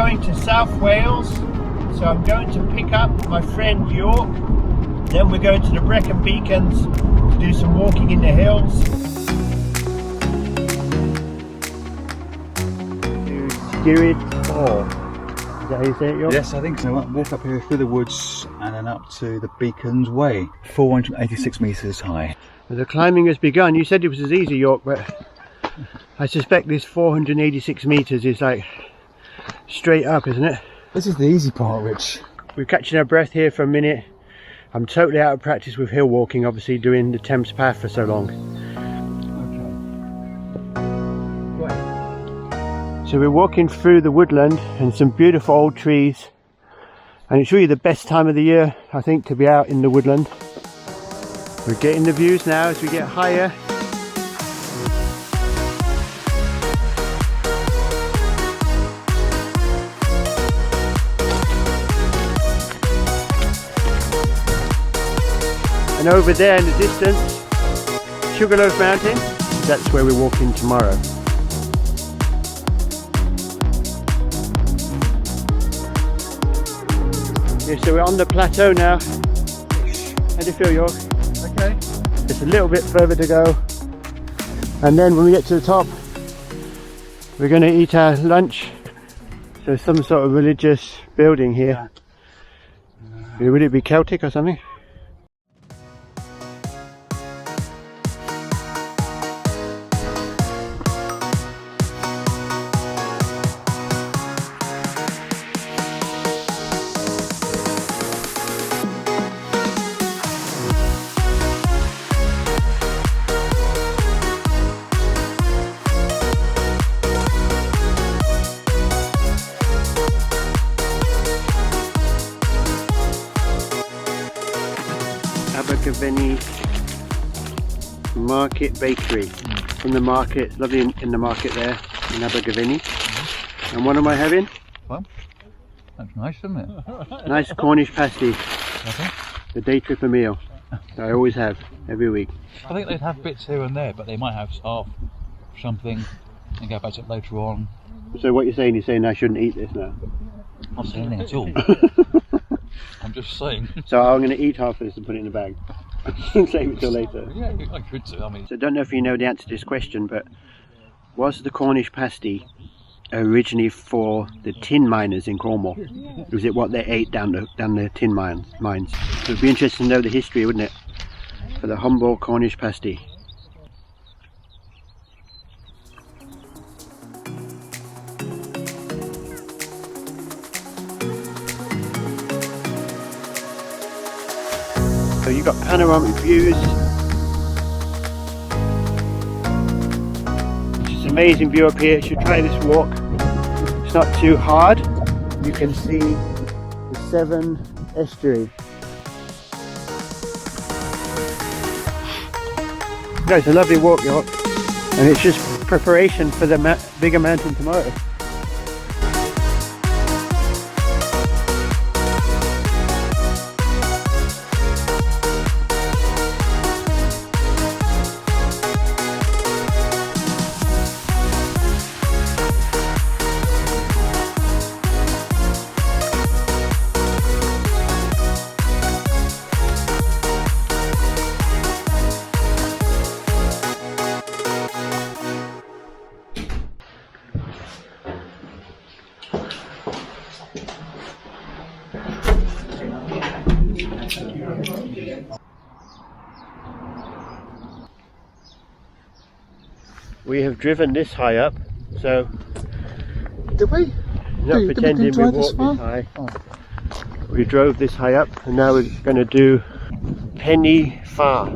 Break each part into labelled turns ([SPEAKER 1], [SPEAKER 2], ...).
[SPEAKER 1] going to South Wales, so I'm going to pick up my friend York. Then we're going to the Brecon Beacons to do some walking in the hills. To Skirrid Fawr. Is that how you say it, York?
[SPEAKER 2] Yes, I think so. Walk up here through the woods and then up to the Beacon's Way, 486 metres high.
[SPEAKER 1] Well, the climbing has begun. You said it was as easy, York, but I suspect this 486 metres is like straight up, isn't it?
[SPEAKER 2] This is the easy part, Rich.
[SPEAKER 1] We're catching our breath here for a minute. I'm totally out of practice with hill walking, obviously doing the Thames Path for so long.
[SPEAKER 2] Okay.
[SPEAKER 1] So we're walking through the woodland and some beautiful old trees. And it's really the best time of the year, I think, to be out in the woodland. We're getting the views now as we get higher. And over there in the distance, Sugarloaf Mountain, that's where we're walking tomorrow. Yeah, so we're on the plateau now. How do you feel, York?
[SPEAKER 2] Okay.
[SPEAKER 1] Just a little bit further to go. And then when we get to the top, we're going to eat our lunch. So some sort of religious building here. Would it be Celtic or something? Abergavenny Market Bakery. From the market, lovely in the market there in Abergavenny. And what am I having?
[SPEAKER 2] Well, that's nice, isn't it?
[SPEAKER 1] Nice Cornish pasty.
[SPEAKER 2] Okay.
[SPEAKER 1] The day tripper meal that I always have every week.
[SPEAKER 2] I think they'd have bits here and there, but they might have half something and go back to it later on.
[SPEAKER 1] So what you're saying I shouldn't eat this now?
[SPEAKER 2] I'm not saying anything at all. I'm just saying.
[SPEAKER 1] So I'm going to eat half of this and put it in the bag. Save it till later.
[SPEAKER 2] Yeah, I could do. I mean,
[SPEAKER 1] So I don't know if you know the answer to this question, but was the Cornish pasty originally for the tin miners in Cornwall? Was it what they ate down the tin mines? It would be interesting to know the history, wouldn't it? For the humble Cornish pasty. So you've got panoramic views. It's an amazing view up here. You should try this walk. It's not too hard. You can see the Severn estuary. No, it's a lovely walk, York. And it's just preparation for the bigger mountain tomorrow. We have driven this high up, so
[SPEAKER 2] did we?
[SPEAKER 1] Not pretending we walked this high. Oh. We drove this high up, and now we're going to do Penny Fawr.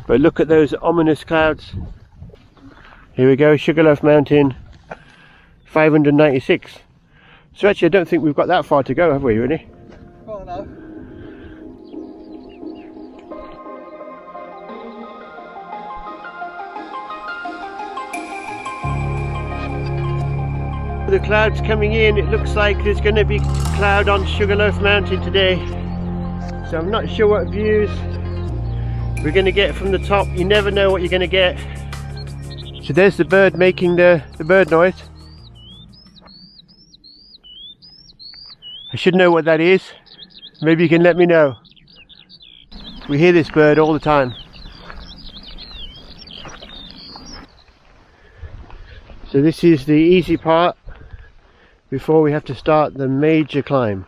[SPEAKER 1] But look at those ominous clouds. Here we go, Sugarloaf Mountain, 596. So actually I don't think we've got that far to go, have we, really?
[SPEAKER 2] Oh no.
[SPEAKER 1] The clouds coming in, it looks like there's going to be cloud on Sugarloaf Mountain today. So I'm not sure what views we're going to get from the top. You never know what you're going to get. So there's the bird making the bird noise. I should know what that is. Maybe you can let me know. We hear this bird all the time. So this is the easy part before we have to start the major climb.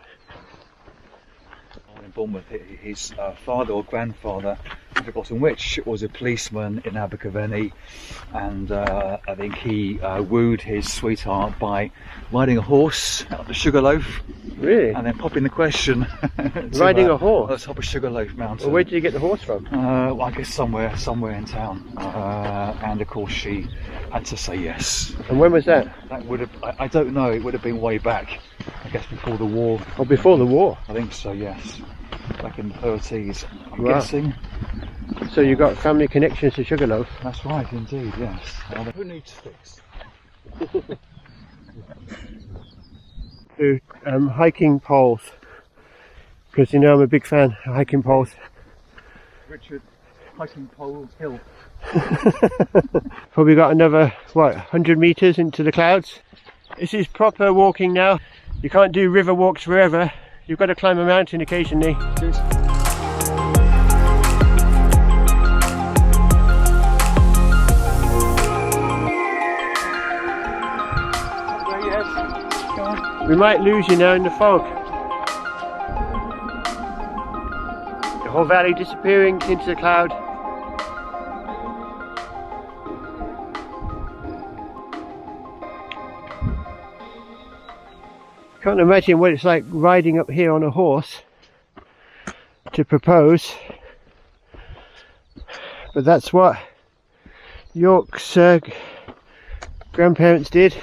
[SPEAKER 2] In Bournemouth, his father or grandfather, I've forgotten which, was a policeman in Abergavenny, and I think he wooed his sweetheart by riding a horse up the Sugarloaf.
[SPEAKER 1] Really?
[SPEAKER 2] And then popping the question
[SPEAKER 1] riding a horse?
[SPEAKER 2] On the top of Sugarloaf mountain.
[SPEAKER 1] Well, where did you get the horse from?
[SPEAKER 2] Well, I guess somewhere in town. And of course she had to say yes.
[SPEAKER 1] And when was that?
[SPEAKER 2] That would have, I don't know, it would have been way back, I guess before the war.
[SPEAKER 1] Oh, before the war?
[SPEAKER 2] I think so, yes. Back in the 30s, I'm
[SPEAKER 1] Wow.
[SPEAKER 2] guessing.
[SPEAKER 1] So you got family connections to Sugarloaf?
[SPEAKER 2] That's right, indeed, yes. Who needs fix?
[SPEAKER 1] To hiking poles, because you know I'm a big fan of hiking poles.
[SPEAKER 2] Richard, hiking pole hill.
[SPEAKER 1] Probably got another, what, 100 metres into the clouds. This is proper walking now. You can't do river walks forever. You've got to climb a mountain occasionally.
[SPEAKER 2] Cheers.
[SPEAKER 1] We might lose you now in the fog. The whole valley disappearing into the cloud. Can't imagine what it's like riding up here on a horse to propose, but that's what York's grandparents did.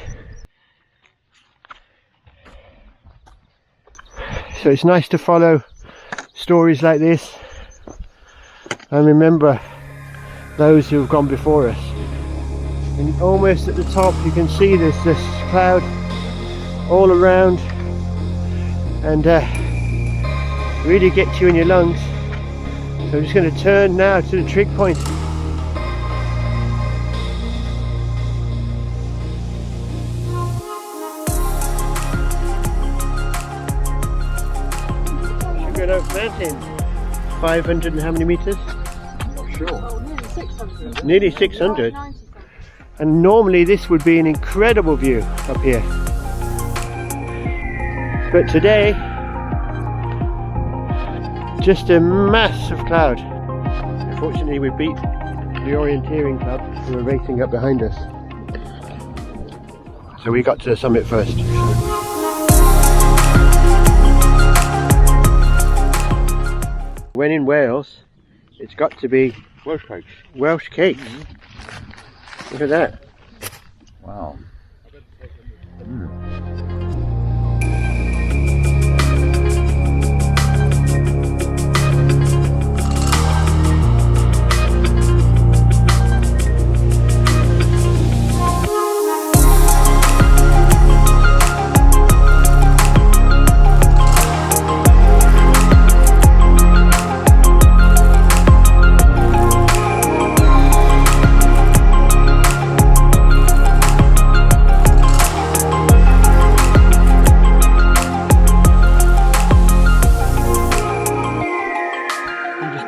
[SPEAKER 1] So it's nice to follow stories like this and remember those who have gone before us. And almost at the top you can see this cloud all around, and really gets you in your lungs. So I'm just going to turn now to the trig point. Sugar Loaf Mountain, 500 and how many metres?
[SPEAKER 2] Not sure.
[SPEAKER 3] Oh, nearly 600.
[SPEAKER 1] Nearly 600. And normally this would be an incredible view up here. But today, just a mass of cloud. Unfortunately, we beat the orienteering club who were racing up behind us. So we got to the summit first. When in Wales, it's got to be
[SPEAKER 2] Welsh cakes.
[SPEAKER 1] Welsh cakes. Look at that.
[SPEAKER 2] Wow.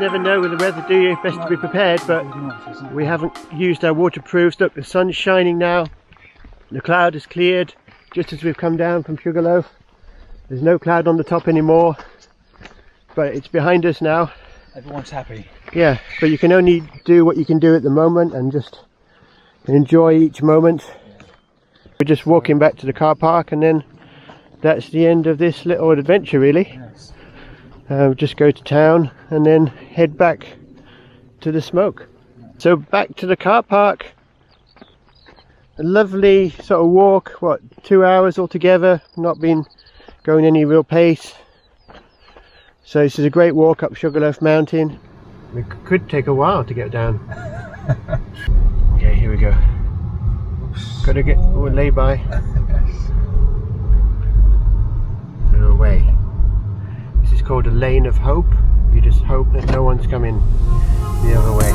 [SPEAKER 1] Never know with the weather, do you? Best to be prepared, but we haven't used our waterproofs. Look, the sun's shining now, the cloud has cleared just as we've come down from Sugarloaf. There's no cloud on the top anymore, but it's behind us now.
[SPEAKER 2] Everyone's happy.
[SPEAKER 1] Yeah, but you can only do what you can do at the moment and just enjoy each moment. We're just walking back to the car park, and then that's the end of this little adventure, really.
[SPEAKER 2] Yes.
[SPEAKER 1] Just go to town and then head back to the smoke. So back to the car park. A lovely sort of walk, what, 2 hours altogether, not been going any real pace. So this is a great walk up Sugarloaf Mountain. It could take a while to get down. Okay, here we go. Got to get lay by. No way. This is called a lane of hope. You just hope that no one's coming the other way.